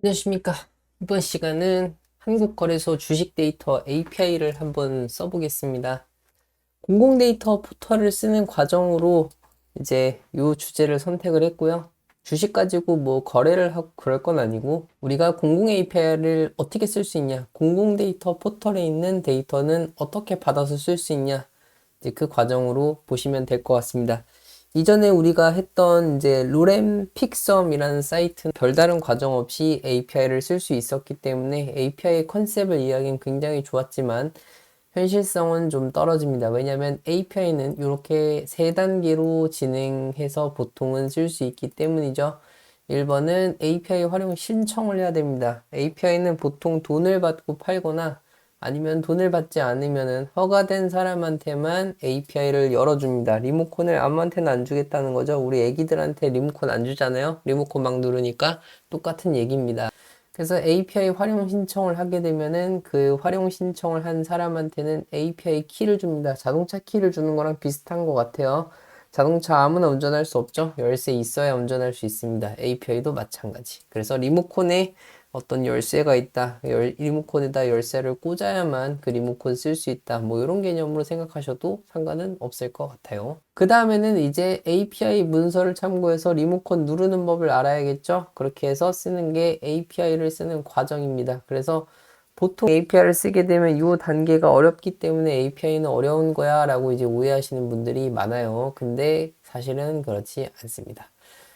안녕하십니까. 이번 시간은 한국거래소 주식 데이터 API를 한번 써보겠습니다. 공공 데이터 포털을 쓰는 과정으로 이제 이 주제를 선택을 했고요. 주식 가지고 뭐 거래를 하고 그럴 건 아니고 우리가 공공 API를 어떻게 쓸 수 있냐, 공공 데이터 포털에 있는 데이터는 어떻게 받아서 쓸 수 있냐, 이제 그 과정으로 보시면 될 것 같습니다. 이전에 우리가 했던 이제 로렘 픽섬이라는 사이트는 별다른 과정 없이 API를 쓸 수 있었기 때문에 API 컨셉을 이해하기는 굉장히 좋았지만 현실성은 좀 떨어집니다. 왜냐하면 API는 이렇게 세 단계로 진행해서 보통은 쓸 수 있기 때문이죠. 1번은 API 활용 신청을 해야 됩니다. API는 보통 돈을 받고 팔거나 아니면 돈을 받지 않으면은 허가된 사람한테만 API를 열어줍니다. 리모컨을 아무한테나 안 주겠다는 거죠. 우리 애기들한테 리모컨 안 주잖아요. 리모컨 막 누르니까 똑같은 얘기입니다. 그래서 API 활용 신청을 하게 되면은 그 활용 신청을 한 사람한테는 API 키를 줍니다. 자동차 키를 주는 거랑 비슷한 것 같아요. 자동차 아무나 운전할 수 없죠. 열쇠 있어야 운전할 수 있습니다. API도 마찬가지. 그래서 리모컨에 어떤 열쇠가 있다. 리모컨에다 열쇠를 꽂아야만 그 리모컨 쓸 수 있다. 뭐 이런 개념으로 생각하셔도 상관은 없을 것 같아요. 그 다음에는 이제 API 문서를 참고해서 리모컨 누르는 법을 알아야겠죠. 그렇게 해서 쓰는 게 API를 쓰는 과정입니다. 그래서 보통 API를 쓰게 되면 이 단계가 어렵기 때문에 API는 어려운 거야 라고 이제 오해하시는 분들이 많아요. 근데 사실은 그렇지 않습니다.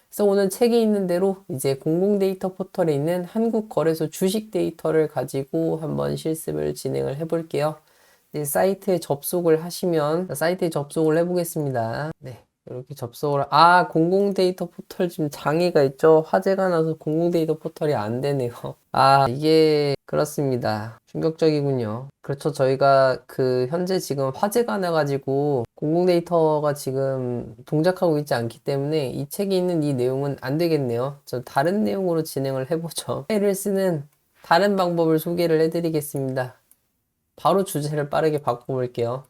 그래서 오늘 책에 있는 대로 이제 공공 데이터 포털에 있는 한국 거래소 주식 데이터를 가지고 한번 실습을 진행을 해 볼게요. 이제 사이트에 접속을 하시면 사이트에 접속을 해 보겠습니다. 네. 이렇게 접속을 공공 데이터 포털 지금 장애가 있죠. 화재가 나서 공공 데이터 포털이 안 되네요. 이게 그렇습니다. 충격적이군요. 그렇죠. 저희가 그 현재 지금 화재가 나가지고 공공 데이터가 지금 동작하고 있지 않기 때문에 이 책에 있는 이 내용은 안 되겠네요. 저 다른 내용으로 진행을 해보죠. AI를 쓰는 다른 방법을 소개를 해드리겠습니다. 바로 주제를 빠르게 바꿔볼게요.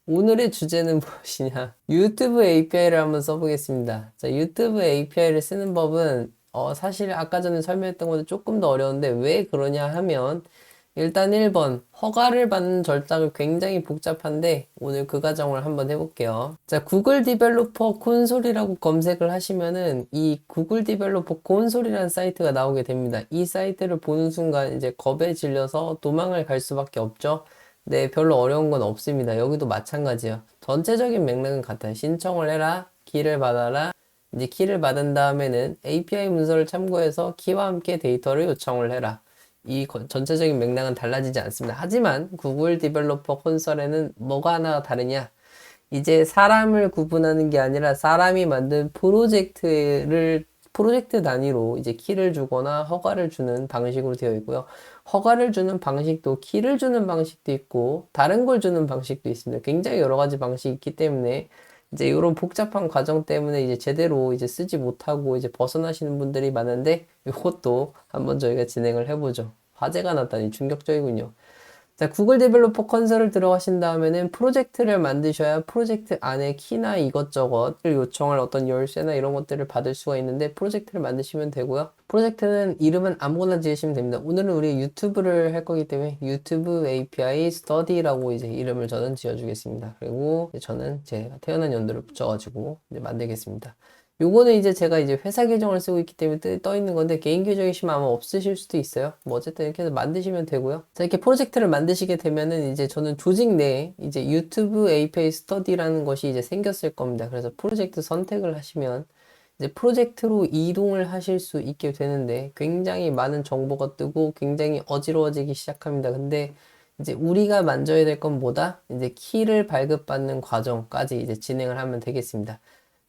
오늘의 주제는 무엇이냐? 유튜브 API를 한번 써보겠습니다. 자, 유튜브 API를 쓰는 법은 사실 아까 전에 설명했던 것도 조금 더 어려운데 왜 그러냐 하면 일단 1번 허가를 받는 절차가 굉장히 복잡한데 오늘 그 과정을 한번 해볼게요. 자, 구글 디벨로퍼 콘솔이라고 검색을 하시면은 이 구글 디벨로퍼 콘솔이라는 사이트가 나오게 됩니다. 이 사이트를 보는 순간 이제 겁에 질려서 도망을 갈 수밖에 없죠. 네, 별로 어려운 건 없습니다. 여기도 마찬가지예요. 전체적인 맥락은 같아요. 신청을 해라, 키를 받아라. 이제 키를 받은 다음에는 API 문서를 참고해서 키와 함께 데이터를 요청을 해라. 이 전체적인 맥락은 달라지지 않습니다. 하지만 구글 디벨로퍼 콘솔에는 뭐가 하나 다르냐? 이제 사람을 구분하는 게 아니라 사람이 만든 프로젝트 단위로 이제 키를 주거나 허가를 주는 방식으로 되어 있고요. 허가를 주는 방식도 키를 주는 방식도 있고 다른 걸 주는 방식도 있습니다. 굉장히 여러 가지 방식이 있기 때문에 이제 이런 복잡한 과정 때문에 이제 제대로 이제 쓰지 못하고 이제 벗어나시는 분들이 많은데 이것도 한번 저희가 진행을 해보죠. 화제가 났다니 충격적이군요. 자, 구글 데벨로퍼 컨설을 들어가신 다음에는 프로젝트를 만드셔야 프로젝트 안에 키나 이것저것을 요청할 어떤 열쇠나 이런 것들을 받을 수가 있는데 프로젝트를 만드시면 되고요. 프로젝트는 이름은 아무거나 지으시면 됩니다. 오늘은 우리 유튜브를 할 거기 때문에 유튜브 API 스터디라고 이제 이름을 저는 지어주겠습니다. 그리고 저는 제가 태어난 연도를 붙여가지고 이제 만들겠습니다. 요거는 이제 제가 이제 회사 계정을 쓰고 있기 때문에 떠 있는 건데 개인 계정이시면 아마 없으실 수도 있어요. 뭐 어쨌든 이렇게 해서 만드시면 되고요. 자, 이렇게 프로젝트를 만드시게 되면은 이제 저는 조직 내에 이제 유튜브 API 스터디라는 것이 이제 생겼을 겁니다. 그래서 프로젝트 선택을 하시면 이제 프로젝트로 이동을 하실 수 있게 되는데 굉장히 많은 정보가 뜨고 굉장히 어지러워지기 시작합니다. 근데 이제 우리가 만져야 될 건 뭐다? 이제 키를 발급받는 과정까지 이제 진행을 하면 되겠습니다.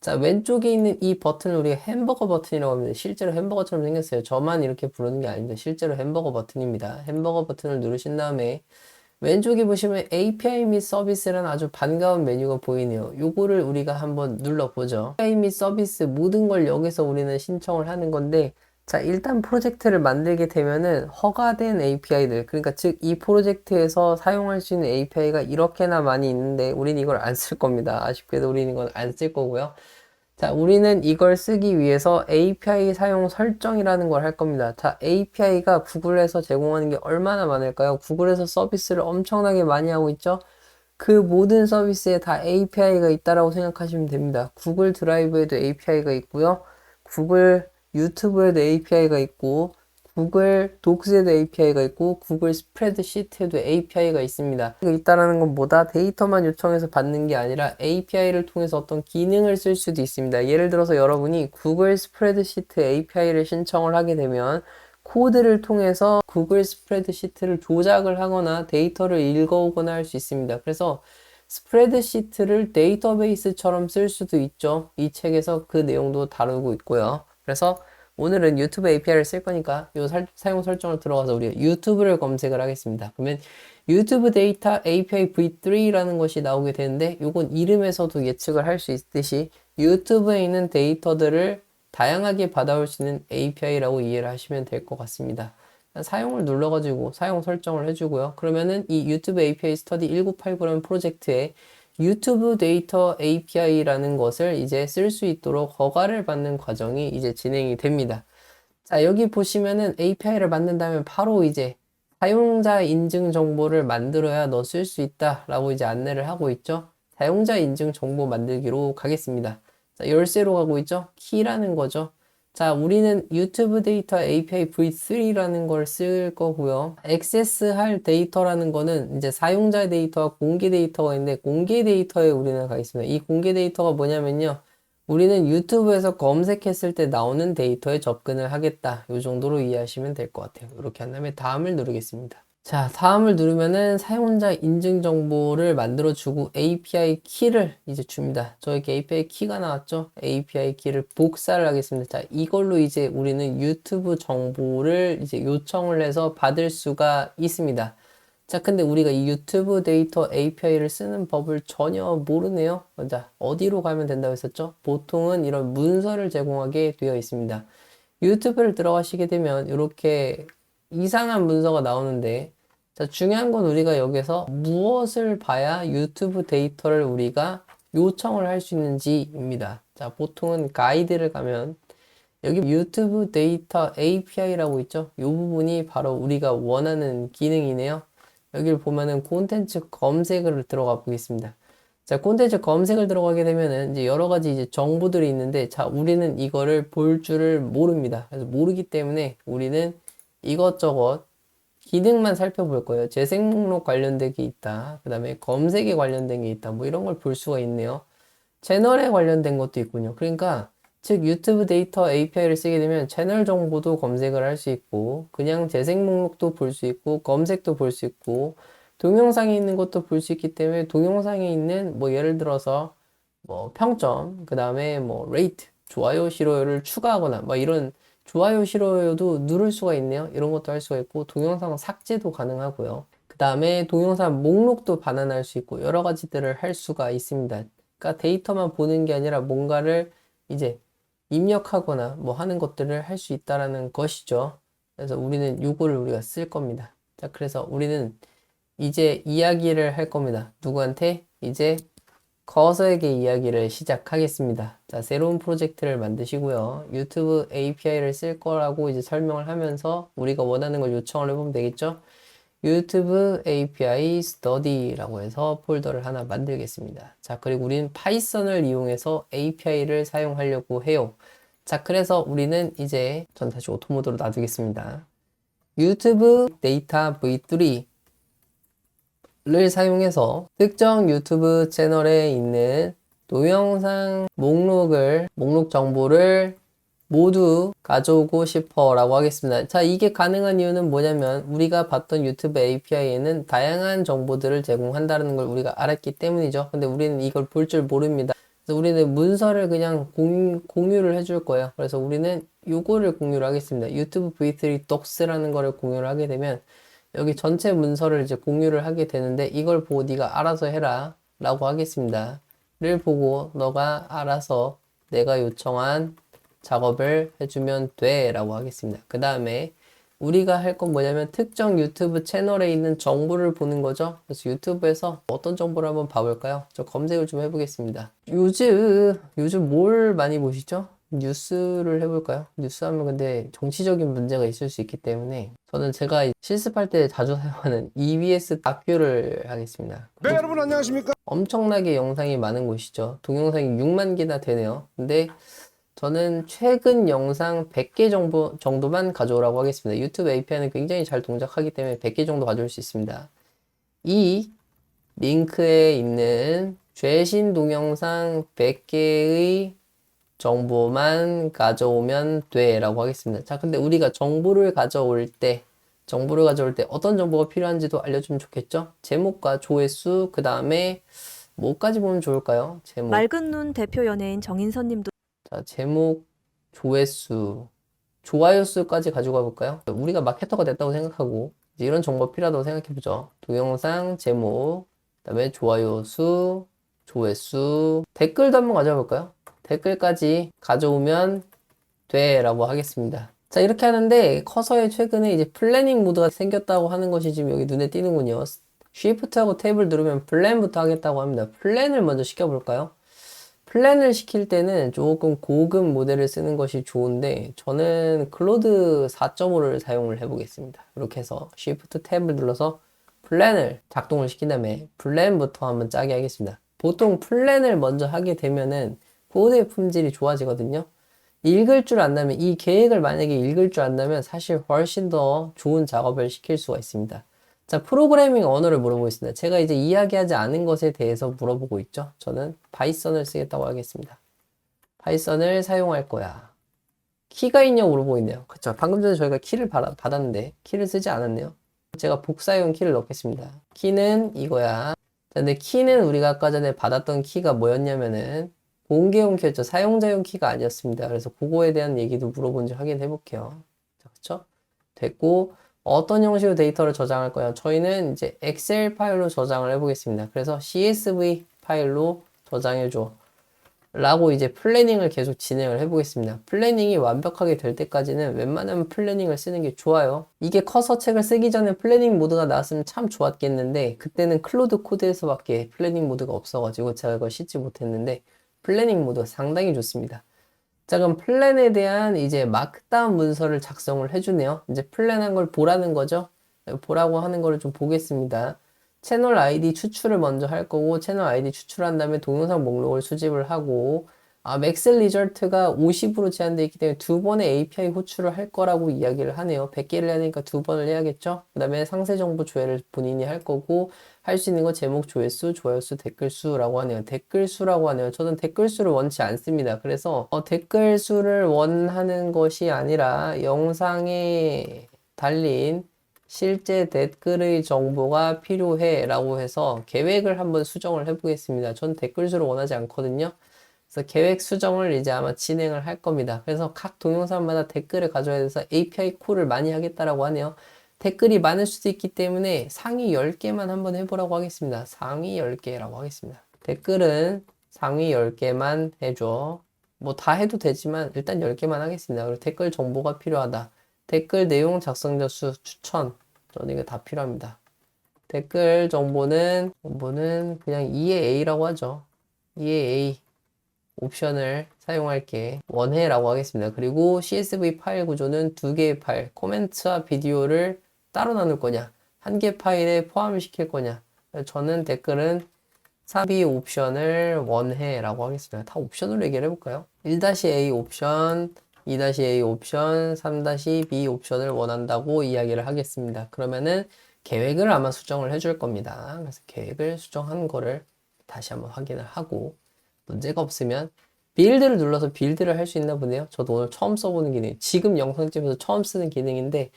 자, 왼쪽에 있는 이 버튼을 우리가 햄버거 버튼이라고 합니다. 실제로 햄버거처럼 생겼어요. 저만 이렇게 부르는 게 아닙니다. 실제로 햄버거 버튼입니다. 햄버거 버튼을 누르신 다음에 왼쪽에 보시면 API 및 서비스라는 아주 반가운 메뉴가 보이네요. 요거를 우리가 한번 눌러보죠. API 및 서비스 모든 걸 여기서 우리는 신청을 하는 건데 자, 일단 프로젝트를 만들게 되면은 허가된 API들, 그러니까 즉 이 프로젝트에서 사용할 수 있는 API가 이렇게나 많이 있는데 우린 이걸 안 쓸 겁니다. 아쉽게도 우린 이건 안 쓸 거고요. 자, 우리는 이걸 쓰기 위해서 API 사용 설정이라는 걸 할 겁니다. 자, API가 구글에서 제공하는 게 얼마나 많을까요? 구글에서 서비스를 엄청나게 많이 하고 있죠? 그 모든 서비스에 다 API가 있다라고 생각하시면 됩니다. 구글 드라이브에도 API가 있고요. 구글 유튜브에도 API가 있고, 구글 독스에도 API가 있고, 구글 스프레드시트에도 API가 있습니다. 있다라는 건 뭐다? 데이터만 요청해서 받는 게 아니라 API를 통해서 어떤 기능을 쓸 수도 있습니다. 예를 들어서 여러분이 구글 스프레드시트 API를 신청을 하게 되면 코드를 통해서 구글 스프레드시트를 조작을 하거나 데이터를 읽어오거나 할 수 있습니다. 그래서 스프레드시트를 데이터베이스처럼 쓸 수도 있죠. 이 책에서 그 내용도 다루고 있고요. 그래서 오늘은 유튜브 API를 쓸 거니까 이 사용 설정을 들어가서 우리가 유튜브를 검색을 하겠습니다. 그러면 유튜브 데이터 API v3라는 것이 나오게 되는데 이건 이름에서도 예측을 할 수 있듯이 유튜브에 있는 데이터들을 다양하게 받아올 수 있는 API라고 이해를 하시면 될 것 같습니다. 사용을 눌러가지고 사용 설정을 해주고요. 그러면은 이 유튜브 API 스터디 1989라는 프로젝트에 유튜브 데이터 API라는 것을 이제 쓸 수 있도록 허가를 받는 과정이 이제 진행이 됩니다. 자, 여기 보시면은 API를 만든다면 바로 이제 사용자 인증 정보를 만들어야 너 쓸 수 있다 라고 이제 안내를 하고 있죠. 사용자 인증 정보 만들기로 가겠습니다. 자, 열쇠로 가고 있죠. 키라는 거죠. 자, 우리는 유튜브 데이터 API v3라는 걸 쓸 거고요. 액세스할 데이터라는 거는 이제 사용자 데이터와 공개 데이터가 있는데 공개 데이터에 우리는 가겠습니다. 이 공개 데이터가 뭐냐면요. 우리는 유튜브에서 검색했을 때 나오는 데이터에 접근을 하겠다. 이 정도로 이해하시면 될 것 같아요. 이렇게 한 다음에 다음을 누르겠습니다. 자, 다음을 누르면은 사용자 인증 정보를 만들어주고 API 키를 이제 줍니다. 저에게 API 키가 나왔죠? API 키를 복사를 하겠습니다. 자, 이걸로 이제 우리는 유튜브 정보를 이제 요청을 해서 받을 수가 있습니다. 자, 근데 우리가 이 유튜브 데이터 API를 쓰는 법을 전혀 모르네요. 자, 어디로 가면 된다고 했었죠? 보통은 이런 문서를 제공하게 되어 있습니다. 유튜브를 들어가시게 되면 이렇게 이상한 문서가 나오는데, 자, 중요한 건 우리가 여기서 무엇을 봐야 유튜브 데이터를 우리가 요청을 할 수 있는지입니다. 자, 보통은 가이드를 가면 여기 유튜브 데이터 API라고 있죠? 이 부분이 바로 우리가 원하는 기능이네요. 여기를 보면은 콘텐츠 검색을 들어가 보겠습니다. 자, 콘텐츠 검색을 들어가게 되면은 이제 여러 가지 이제 정보들이 있는데, 자, 우리는 이거를 볼 줄을 모릅니다. 그래서 모르기 때문에 우리는 이것저것 기능만 살펴볼 거예요. 재생 목록 관련된 게 있다. 그 다음에 검색에 관련된 게 있다. 뭐 이런 걸 볼 수가 있네요. 채널에 관련된 것도 있군요. 그러니까 즉 유튜브 데이터 API를 쓰게 되면 채널 정보도 검색을 할 수 있고 그냥 재생 목록도 볼 수 있고 검색도 볼 수 있고 동영상에 있는 것도 볼 수 있기 때문에 동영상에 있는 뭐 예를 들어서 뭐 평점 그 다음에 뭐 레이트 좋아요 싫어요를 추가하거나 뭐 이런 좋아요 싫어요도 누를 수가 있네요. 이런 것도 할 수가 있고 동영상 삭제도 가능하고요. 그 다음에 동영상 목록도 반환할 수 있고 여러 가지들을 할 수가 있습니다. 그러니까 데이터만 보는 게 아니라 뭔가를 이제 입력하거나 뭐 하는 것들을 할 수 있다라는 것이죠. 그래서 우리는 요거를 우리가 쓸 겁니다. 자, 그래서 우리는 이제 이야기를 할 겁니다. 누구한테? 이제 커서에게 이야기를 시작하겠습니다. 자, 새로운 프로젝트를 만드시고요. 유튜브 API를 쓸 거라고 이제 설명을 하면서 우리가 원하는 걸 요청을 해보면 되겠죠? 유튜브 API Study라고 해서 폴더를 하나 만들겠습니다. 자, 그리고 우리는 파이썬을 이용해서 API를 사용하려고 해요. 자, 그래서 우리는 이제 전 다시 오토 모드로 놔두겠습니다. 유튜브 데이터 v3를 사용해서 특정 유튜브 채널에 있는 동영상 목록 정보를 모두 가져오고 싶어 라고 하겠습니다. 자, 이게 가능한 이유는 뭐냐면 우리가 봤던 유튜브 API에는 다양한 정보들을 제공한다는 걸 우리가 알았기 때문이죠. 근데 우리는 이걸 볼 줄 모릅니다. 그래서 우리는 문서를 그냥 공유를 해줄 거예요. 그래서 우리는 요거를 공유를 하겠습니다. 유튜브 v3 docs라는 거를 공유를 하게 되면 여기 전체 문서를 이제 공유를 하게 되는데 이걸 보고 네가 알아서 해라 라고 하겠습니다. 를 보고 너가 알아서 내가 요청한 작업을 해주면 돼 라고 하겠습니다. 그 다음에 우리가 할 건 뭐냐면 특정 유튜브 채널에 있는 정보를 보는 거죠. 그래서 유튜브에서 어떤 정보를 한번 봐볼까요? 저 검색을 좀 해보겠습니다. 요즘 뭘 많이 보시죠? 뉴스를 해볼까요? 뉴스 하면 근데 정치적인 문제가 있을 수 있기 때문에 저는 제가 실습할 때 자주 사용하는 EBS 다큐를 하겠습니다. 네, 여러분 안녕하십니까? 엄청나게 영상이 많은 곳이죠. 동영상이 6만 개나 되네요. 근데 저는 최근 영상 100개 정도만 가져오라고 하겠습니다. 유튜브 API는 굉장히 잘 동작하기 때문에 100개 정도 가져올 수 있습니다. 이 링크에 있는 최신 동영상 100개의 정보만 가져오면 돼 라고 하겠습니다. 자, 근데 우리가 정보를 가져올 때 어떤 정보가 필요한지도 알려주면 좋겠죠? 제목과 조회수, 그 다음에 뭐까지 보면 좋을까요? 제목. 맑은 눈 대표 연예인 정인선 님도 자, 제목, 조회수, 좋아요 수까지 가져가 볼까요? 우리가 마케터가 됐다고 생각하고 이제 이런 정보 필요하다고 생각해 보죠. 동영상 제목, 그다음에 좋아요 수, 조회수, 댓글도 한번 가져가 볼까요? 댓글까지 가져오면 돼라고 하겠습니다. 자, 이렇게 하는데 커서에 최근에 이제 플래닝 모드가 생겼다고 하는 것이 지금 여기 눈에 띄는군요. Shift하고 탭을 누르면 플랜부터 하겠다고 합니다. 플랜을 먼저 시켜볼까요? 플랜을 시킬 때는 조금 고급 모델을 쓰는 것이 좋은데 저는 클로드 4.5를 사용을 해보겠습니다. 이렇게 해서 Shift 탭을 눌러서 플랜을 작동을 시킨 다음에 플랜부터 한번 짜게 하겠습니다. 보통 플랜을 먼저 하게 되면은 코드의 품질이 좋아지거든요. 읽을 줄 안다면 이 계획을 만약에 읽을 줄 안다면 사실 훨씬 더 좋은 작업을 시킬 수가 있습니다. 자, 프로그래밍 언어를 물어보겠습니다. 제가 이제 이야기하지 않은 것에 대해서 물어보고 있죠. 저는 파이썬을 쓰겠다고 하겠습니다. 파이썬을 사용할 거야. 키가 있냐고 물어보고 있네요. 그렇죠. 방금 전에 저희가 키를 받았는데 키를 쓰지 않았네요. 제가 복사용 키를 넣겠습니다. 키는 이거야. 자, 근데 키는 우리가 아까 전에 받았던 키가 뭐였냐면은 공개용 키였죠. 사용자용 키가 아니었습니다. 그래서 그거에 대한 얘기도 물어본지 확인해 볼게요. 자, 그렇죠? 됐고 어떤 형식으로 데이터를 저장할 거냐? 저희는 이제 엑셀 파일로 저장을 해보겠습니다. 그래서 CSV 파일로 저장해줘. 라고 이제 플래닝을 계속 진행을 해보겠습니다. 플래닝이 완벽하게 될 때까지는 웬만하면 플래닝을 쓰는 게 좋아요. 이게 커서 책을 쓰기 전에 플래닝 모드가 나왔으면 참 좋았겠는데 그때는 클로드 코드에서밖에 플래닝 모드가 없어가지고 제가 그걸 씻지 못했는데 플래닝 모드가 상당히 좋습니다. 자, 그럼 플랜에 대한 이제 마크다운 문서를 작성을 해주네요. 이제 플랜한 걸 보라는 거죠. 보라고 하는 거를 좀 보겠습니다. 채널 아이디 추출을 먼저 할 거고, 채널 아이디 추출한 다음에 동영상 목록을 수집을 하고, 맥스 리절트가 50으로 제한되어 있기 때문에 두 번의 API 호출을 할 거라고 이야기를 하네요. 100개를 해야 되니까 두 번을 해야겠죠? 그 다음에 상세 정보 조회를 본인이 할 거고, 할 수 있는 거 제목, 조회수, 좋아요수, 댓글수라고 하네요. 댓글수라고 하네요. 저는 댓글수를 원치 않습니다. 그래서 댓글수를 원하는 것이 아니라 영상에 달린 실제 댓글의 정보가 필요해 라고 해서 계획을 한번 수정을 해보겠습니다. 전 댓글수를 원하지 않거든요. 그래서 계획 수정을 이제 아마 진행을 할 겁니다. 그래서 각 동영상마다 댓글을 가져야 돼서 API 콜을 많이 하겠다라고 하네요. 댓글이 많을 수도 있기 때문에 상위 10개만 한번 해보라고 하겠습니다. 상위 10개라고 하겠습니다. 댓글은 상위 10개만 해줘. 뭐 다 해도 되지만 일단 10개만 하겠습니다. 그리고 댓글 정보가 필요하다. 댓글 내용 작성자 수 추천. 저는 이거 다 필요합니다. 댓글 정보는 그냥 2의 A라고 하죠. 2의 A 옵션을 사용할게. 원해라고 하겠습니다. 그리고 CSV 파일 구조는 두 개의 파일, 코멘트와 비디오를 따로 나눌 거냐, 한 개 파일에 포함을 시킬 거냐. 저는 댓글은 3B 옵션을 원해라고 하겠습니다. 다 옵션으로 얘기를 해볼까요? 1-A 옵션, 2-A 옵션, 3-B 옵션을 원한다고 이야기를 하겠습니다. 그러면은 계획을 아마 수정을 해줄 겁니다. 그래서 계획을 수정한 거를 다시 한번 확인을 하고 문제가 없으면 빌드를 눌러서 빌드를 할 수 있나 보네요. 저도 오늘 처음 써보는 기능, 지금 영상 찍으면서 처음 쓰는 기능인데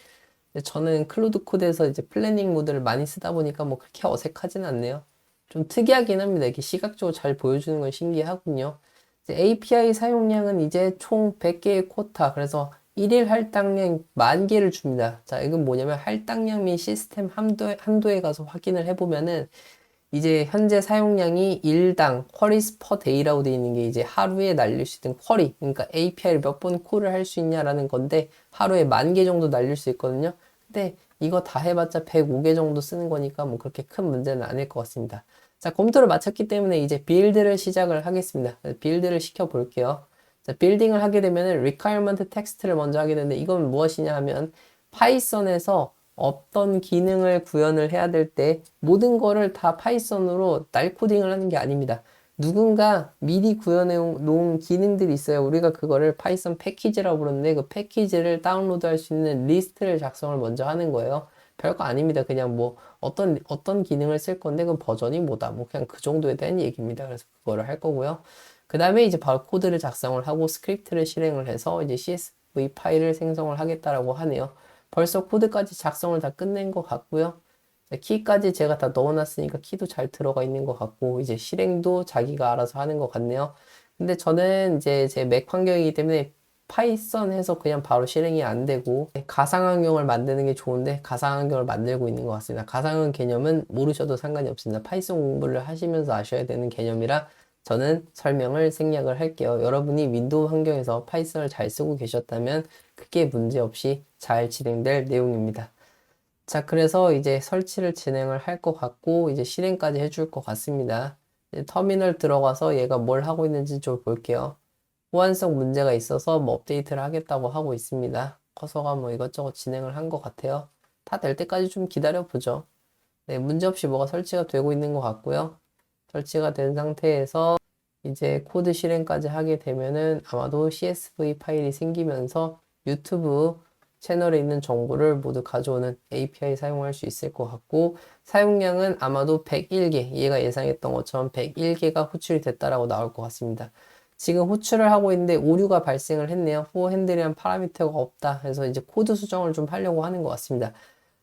저는 클로드 코드에서 이제 플래닝 모드를 많이 쓰다 보니까 뭐 그렇게 어색하진 않네요. 좀 특이하긴 합니다. 이렇게 시각적으로 잘 보여주는 건 신기하군요. 이제 API 사용량은 이제 총 100개의 쿼타, 그래서 1일 할당량 10,000개를 줍니다. 자, 이건 뭐냐면 할당량 및 시스템 한도에 가서 확인을 해보면은 이제 현재 사용량이 일당 queries per day라고 되어 있는 게 이제 하루에 날릴 수 있는 쿼리, 그러니까 API를 몇 번 콜을 할 수 있냐라는 건데 하루에 10,000개 정도 날릴 수 있거든요. 근데 이거 다 해봤자 105개 정도 쓰는 거니까 뭐 그렇게 큰 문제는 아닐 것 같습니다. 자, 검토를 마쳤기 때문에 이제 빌드를 시작을 하겠습니다. 빌드를 시켜 볼게요. 자, 빌딩을 하게 되면 requirement 텍스트를 먼저 하게 되는데 이건 무엇이냐 하면 파이썬에서 어떤 기능을 구현을 해야 될 때 모든 거를 다 파이썬으로 날 코딩을 하는 게 아닙니다. 누군가 미리 구현해 놓은 기능들이 있어요. 우리가 그거를 파이썬 패키지라고 부르는데 그 패키지를 다운로드 할 수 있는 리스트를 작성을 먼저 하는 거예요. 별거 아닙니다. 그냥 뭐 어떤 기능을 쓸 건데 그 버전이 뭐다. 뭐 그냥 그 정도에 대한 얘기입니다. 그래서 그거를 할 거고요. 그 다음에 이제 바로 코드를 작성을 하고 스크립트를 실행을 해서 이제 CSV 파일을 생성을 하겠다라고 하네요. 벌써 코드까지 작성을 다 끝낸 것 같고요. 키까지 제가 다 넣어놨으니까 키도 잘 들어가 있는 것 같고 이제 실행도 자기가 알아서 하는 것 같네요. 근데 저는 이제 제 맥 환경이기 때문에 파이썬에서 그냥 바로 실행이 안 되고 가상환경을 만드는 게 좋은데 가상환경을 만들고 있는 것 같습니다. 가상환경 개념은 모르셔도 상관이 없습니다. 파이썬 공부를 하시면서 아셔야 되는 개념이라 저는 설명을 생략을 할게요. 여러분이 윈도우 환경에서 파이썬을 잘 쓰고 계셨다면 크게 문제없이 잘 진행될 내용입니다. 자, 그래서 이제 설치를 진행을 할 것 같고 이제 실행까지 해줄 것 같습니다. 이제 터미널 들어가서 얘가 뭘 하고 있는지 좀 볼게요. 호환성 문제가 있어서 뭐 업데이트를 하겠다고 하고 있습니다. 커서가 뭐 이것저것 진행을 한 것 같아요. 다 될 때까지 좀 기다려 보죠. 네, 문제없이 뭐가 설치가 되고 있는 것 같고요. 설치가 된 상태에서 이제 코드 실행까지 하게 되면은 아마도 CSV 파일이 생기면서 유튜브 채널에 있는 정보를 모두 가져오는 API 사용할 수 있을 것 같고 사용량은 아마도 101개, 얘가 예상했던 것처럼 101개가 호출이 됐다라고 나올 것 같습니다. 지금 호출을 하고 있는데 오류가 발생을 했네요. for hand이라는 파라미터가 없다. 그래서 이제 코드 수정을 좀 하려고 하는 것 같습니다.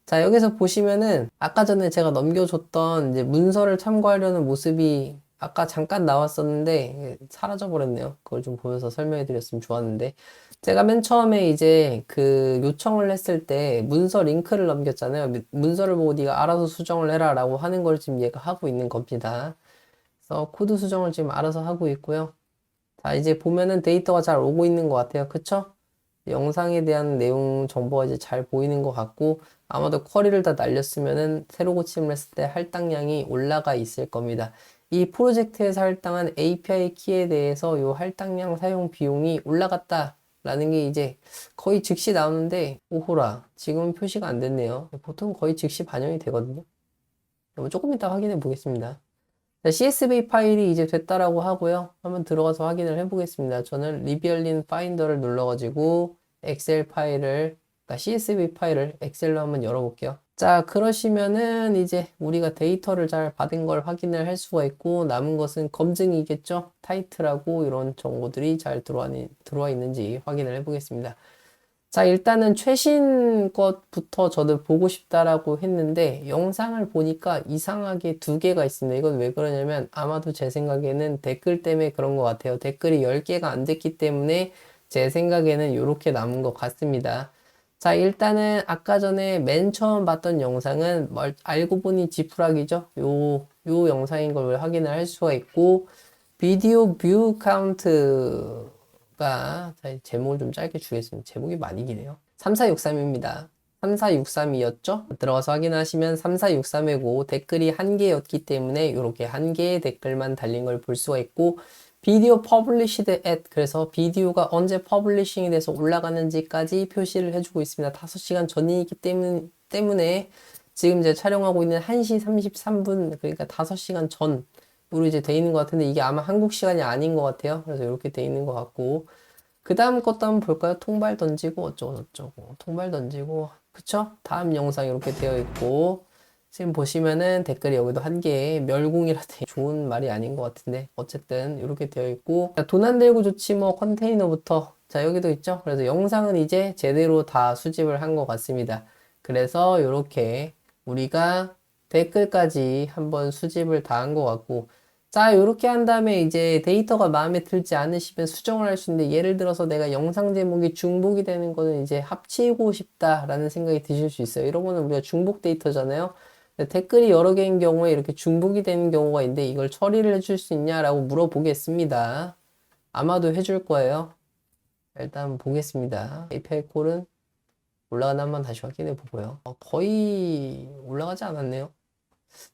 자, 여기서 보시면은 아까 전에 제가 넘겨줬던 이제 문서를 참고하려는 모습이 아까 잠깐 나왔었는데 사라져 버렸네요. 그걸 좀 보면서 설명해 드렸으면 좋았는데 제가 맨 처음에 이제 그 요청을 했을 때 문서 링크를 넘겼잖아요. 문서를 보고 네가 알아서 수정을 해라 라고 하는 걸 지금 얘가 하고 있는 겁니다. 그래서 코드 수정을 지금 알아서 하고 있고요. 자, 이제 보면은 데이터가 잘 오고 있는 것 같아요. 그쵸? 영상에 대한 내용 정보가 이제 잘 보이는 것 같고 아마도 쿼리를 다 날렸으면은 새로 고침을 했을 때 할당량이 올라가 있을 겁니다. 이 프로젝트에서 할당한 API 키에 대해서 요 할당량 사용 비용이 올라갔다 라는 게 이제 거의 즉시 나오는데 오호라 지금은 표시가 안 됐네요. 보통 거의 즉시 반영이 되거든요. 조금 이따 확인해 보겠습니다. 자, CSV 파일이 이제 됐다라고 하고요. 한번 들어가서 확인을 해보겠습니다. 저는 리비얼린 파인더를 눌러가지고 엑셀 파일을, 그러니까 CSV 파일을 엑셀로 한번 열어볼게요. 자, 그러시면은 이제 우리가 데이터를 잘 받은 걸 확인을 할 수가 있고 남은 것은 검증이겠죠. 타이틀하고 이런 정보들이 잘 들어와 있는지 확인을 해보겠습니다. 자, 일단은 최신 것부터 저도 보고 싶다라고 했는데 영상을 보니까 이상하게 두 개가 있습니다. 이건 왜 그러냐면 아마도 제 생각에는 댓글 때문에 그런 것 같아요. 댓글이 10개가 안 됐기 때문에 제 생각에는 이렇게 남은 것 같습니다. 자, 일단은 아까 전에 맨 처음 봤던 영상은 알고 보니 지푸라기죠. 요 영상인 걸 확인을 할 수가 있고 비디오 뷰 카운트 자, 제목을 좀 짧게 주겠습니다. 제목이 많이 기네요. 3463입니다. 34632였죠? 들어가서 확인하시면 3463이고 댓글이 한 개였기 때문에 이렇게 한 개의 댓글만 달린 걸 볼 수가 있고 비디오 published at 그래서 비디오가 언제 퍼블리싱이 돼서 올라가는지까지 표시를 해주고 있습니다. 5시간 전이기 때문에 지금 이제 촬영하고 있는 1시 33분 그러니까 5시간 전으로 이제 돼 있는 것 같은데 이게 아마 한국 시간이 아닌 것 같아요. 그래서 이렇게 돼 있는 것 같고 그 다음 것도 한번 볼까요? 통발 던지고 어쩌고 통발 던지고 그쵸? 다음 영상 이렇게 되어 있고 지금 보시면은 댓글이 여기도 한 개에 멸공이라 되 좋은 말이 아닌 것 같은데 어쨌든 이렇게 되어 있고 돈 안 들고 좋지 뭐 컨테이너부터 자 여기도 있죠? 그래서 영상은 이제 제대로 다 수집을 한 것 같습니다. 그래서 이렇게 우리가 댓글까지 한번 수집을 다 한 것 같고 자, 이렇게 한 다음에 이제 데이터가 마음에 들지 않으시면 수정을 할 수 있는데 예를 들어서 내가 영상 제목이 중복이 되는 거는 이제 합치고 싶다라는 생각이 드실 수 있어요. 이런 거는 우리가 중복 데이터잖아요. 댓글이 여러 개인 경우에 이렇게 중복이 되는 경우가 있는데 이걸 처리를 해줄 수 있냐라고 물어보겠습니다. 아마도 해줄 거예요. 일단 보겠습니다. API 콜은 올라가나 한번 다시 확인해 보고요. 거의 올라가지 않았네요.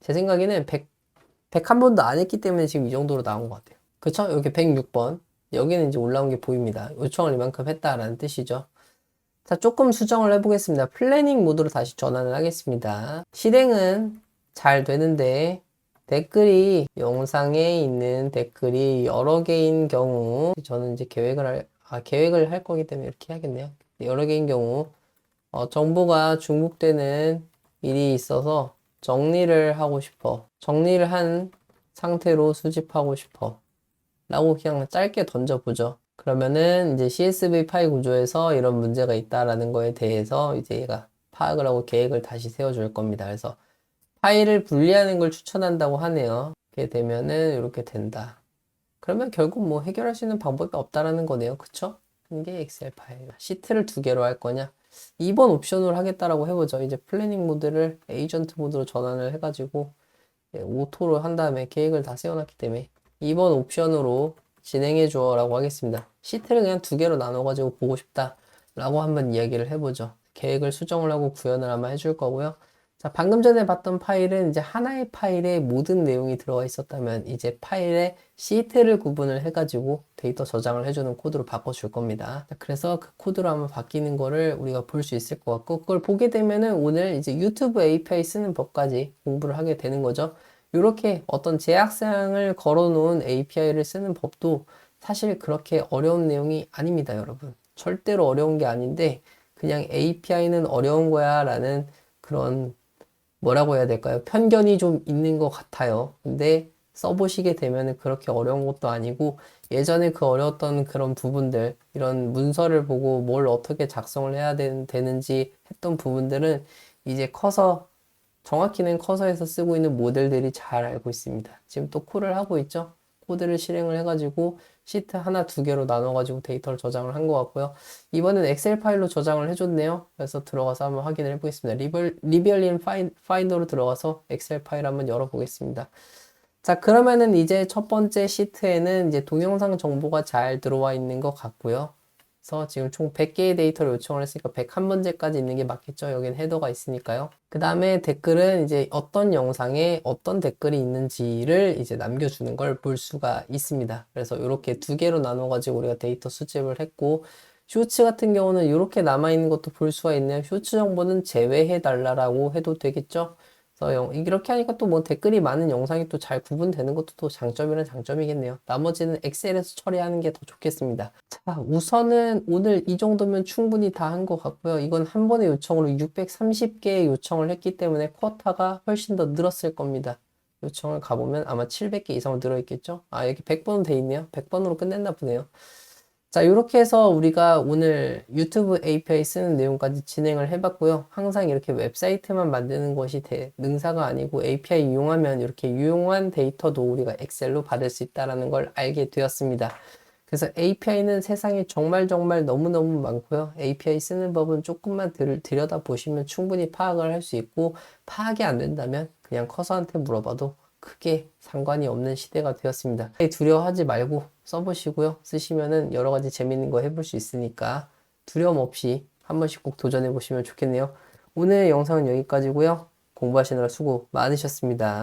제 생각에는 100 한 번도 안 했기 때문에 지금 이 정도로 나온 것 같아요. 그쵸? 여기 106번. 여기는 이제 올라온 게 보입니다. 요청을 이만큼 했다라는 뜻이죠. 자, 조금 수정을 해보겠습니다. 플래닝 모드로 다시 전환을 하겠습니다. 실행은 잘 되는데 댓글이 영상에 있는 댓글이 여러 개인 경우 저는 이제 계획을 할 거기 때문에 이렇게 해야겠네요. 여러 개인 경우 정보가 중복되는 일이 있어서 정리를 하고 싶어. 정리를 한 상태로 수집하고 싶어. 라고 그냥 짧게 던져보죠. 그러면은 이제 CSV 파일 구조에서 이런 문제가 있다라는 거에 대해서 이제 얘가 파악을 하고 계획을 다시 세워줄 겁니다. 그래서 파일을 분리하는 걸 추천한다고 하네요. 이렇게 되면은 이렇게 된다. 그러면 결국 뭐 해결할 수 있는 방법이 없다라는 거네요. 그쵸? 이게 엑셀 파일. 시트를 2개로 할 거냐? 2번 옵션으로 하겠다라고 해보죠. 이제 플래닝 모드를 에이전트 모드로 전환을 해가지고 오토로 한 다음에 계획을 다 세워놨기 때문에 2번 옵션으로 진행해 주어라고 하겠습니다. 시트를 그냥 2개로 나눠가지고 보고 싶다 라고 한번 이야기를 해보죠. 계획을 수정을 하고 구현을 아마 해줄 거고요. 자, 방금 전에 봤던 파일은 이제 하나의 파일에 모든 내용이 들어가 있었다면 이제 파일에 시트를 구분을 해가지고 데이터 저장을 해주는 코드로 바꿔줄 겁니다. 자, 그래서 그 코드로 한번 바뀌는 거를 우리가 볼 수 있을 것 같고 그걸 보게 되면은 오늘 이제 유튜브 API 쓰는 법까지 공부를 하게 되는 거죠. 이렇게 어떤 제약사항을 걸어놓은 API를 쓰는 법도 사실 그렇게 어려운 내용이 아닙니다, 여러분. 절대로 어려운 게 아닌데 그냥 API는 어려운 거야 라는 그런 뭐라고 해야 될까요? 편견이 좀 있는 것 같아요. 근데 써보시게 되면 그렇게 어려운 것도 아니고 예전에 그 어려웠던 그런 부분들 이런 문서를 보고 뭘 어떻게 작성을 해야 되는지 했던 부분들은 이제 커서 정확히는 커서에서 쓰고 있는 모델들이 잘 알고 있습니다. 지금 또 콜을 하고 있죠. 코드를 실행을 해가지고 시트 하나 2개로 나눠가지고 데이터를 저장을 한 것 같고요. 이번엔 엑셀 파일로 저장을 해줬네요. 그래서 들어가서 한번 확인을 해보겠습니다. 리비얼린 파인더로 들어가서 엑셀 파일 한번 열어보겠습니다. 자, 그러면은 이제 첫 번째 시트에는 이제 동영상 정보가 잘 들어와 있는 것 같고요. 그래서 지금 총 100개의 데이터를 요청을 했으니까 101문제까지 있는 게 맞겠죠. 여기는 헤더가 있으니까요. 그 다음에 댓글은 이제 어떤 영상에 어떤 댓글이 있는지를 이제 남겨주는 걸 볼 수가 있습니다. 그래서 이렇게 2개로 나눠가지고 우리가 데이터 수집을 했고, 쇼츠 같은 경우는 이렇게 남아있는 것도 볼 수가 있네요. 쇼츠 정보는 제외해달라고 해도 되겠죠. 그래서 이렇게 하니까 또 뭐 댓글이 많은 영상이 또 잘 구분되는 것도 또 장점이란 장점이겠네요. 나머지는 엑셀에서 처리하는 게 더 좋겠습니다. 자, 우선은 오늘 이 정도면 충분히 다 한 것 같고요. 이건 한 번의 요청으로 630개의 요청을 했기 때문에 쿼타가 훨씬 더 늘었을 겁니다. 요청을 가보면 아마 700개 이상으로 늘어있겠죠? 아, 여기 100번 돼 있네요. 100번으로 끝냈나 보네요. 자, 이렇게 해서 우리가 오늘 유튜브 API 쓰는 내용까지 진행을 해봤고요. 항상 이렇게 웹사이트만 만드는 것이 능사가 아니고 API 이용하면 이렇게 유용한 데이터도 우리가 엑셀로 받을 수 있다는 걸 알게 되었습니다. 그래서 API는 세상에 정말 너무너무 많고요. API 쓰는 법은 조금만 들여다보시면 충분히 파악을 할 수 있고 파악이 안 된다면 그냥 커서한테 물어봐도 크게 상관이 없는 시대가 되었습니다. 두려워하지 말고 써보시고요. 쓰시면은 여러 가지 재밌는 거 해볼 수 있으니까 두려움 없이 한 번씩 꼭 도전해 보시면 좋겠네요. 오늘 영상은 여기까지고요. 공부하시느라 수고 많으셨습니다.